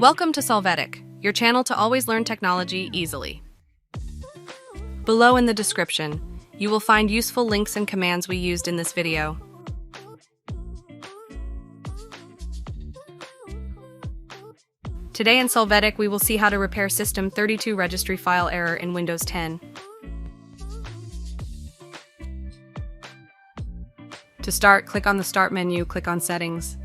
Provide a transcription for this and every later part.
Welcome to Solvetic, your channel to always learn technology easily. Below in the description, you will find useful links and commands we used in this video. Today in Solvetic, we will see how to repair System32 registry file error in Windows 10. To start, click on the Start menu, click on Settings.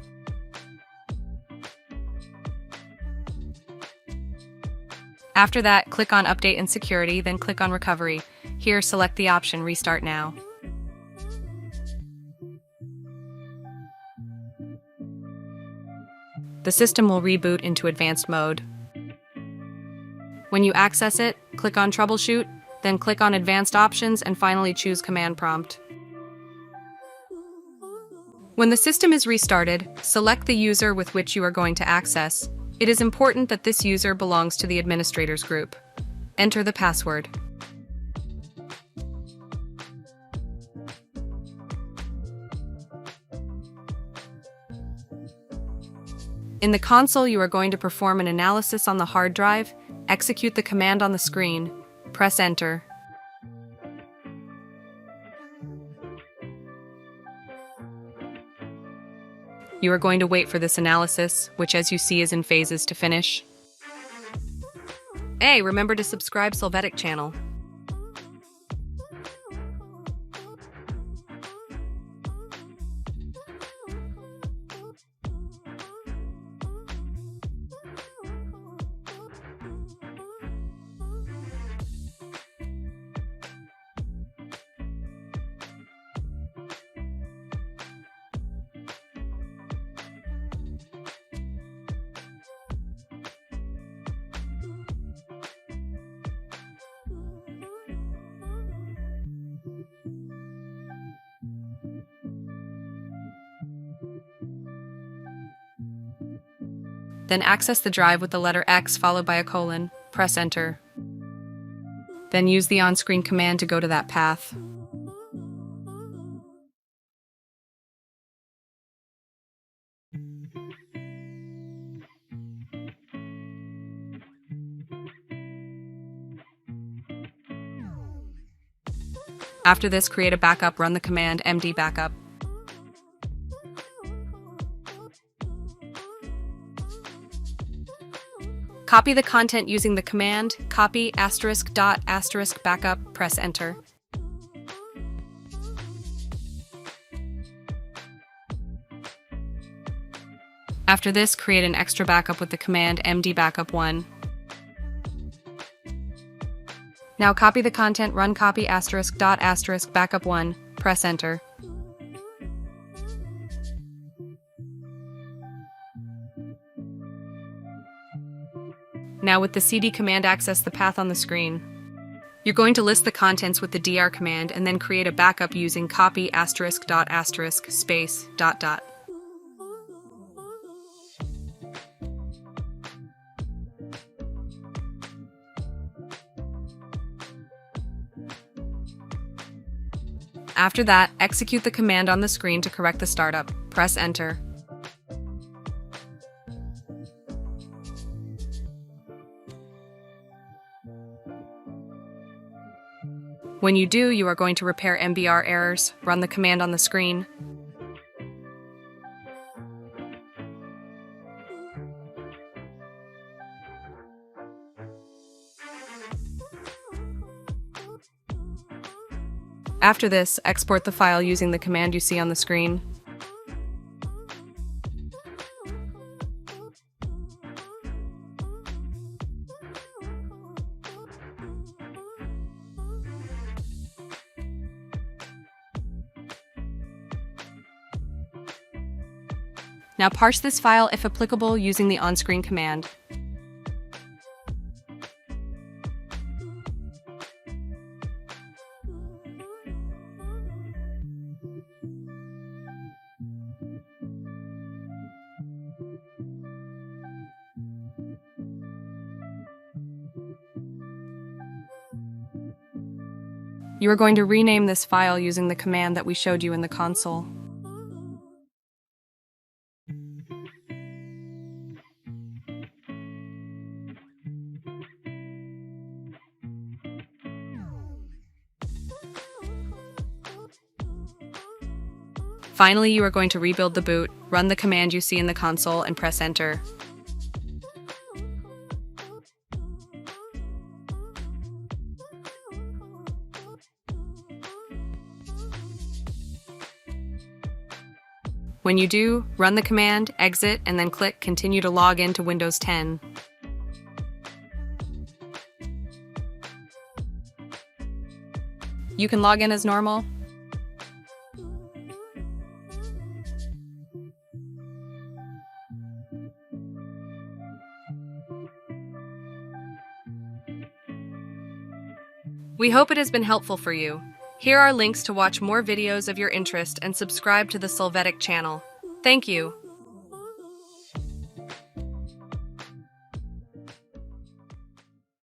After that, click on Update and Security, then click on Recovery. Here, select the option Restart Now. The system will reboot into advanced mode. When you access it, click on Troubleshoot, then click on Advanced Options and finally choose Command Prompt. When the system is restarted, select the user with which you are going to access. It is important that this user belongs to the administrators group. Enter the password. In the console, you are going to perform an analysis on the hard drive, execute the command on the screen, press Enter. You are going to wait for this analysis, which as you see is in phases to finish. Hey, remember to subscribe Solvetic channel. Then access the drive with the letter X followed by a colon. Press Enter. Then use the on-screen command to go to that path. After this, create a backup, run the command bcdbackup. Copy the content using the command copy **** backup, press Enter. After this, create an extra backup with the command mdbackup1. Now copy the content, run copy **** backup1, press Enter. Now with the cd command, access the path on the screen. You're going to list the contents with the dr command and then create a backup using copy **** space ... After that, execute the command on the screen to correct the startup. Press Enter. When you do, you are going to repair MBR errors. Run the command on the screen. After this, export the file using the command you see on the screen. Now parse this file if applicable using the on-screen command. You are going to rename this file using the command that we showed you in the console. Finally, you are going to rebuild the boot, run the command you see in the console, and press enter. When you do, run the command, exit, and then click Continue to log in to Windows 10. You can log in as normal. We hope it has been helpful for you. Here are links to watch more videos of your interest and subscribe to the Solvetic channel. Thank you.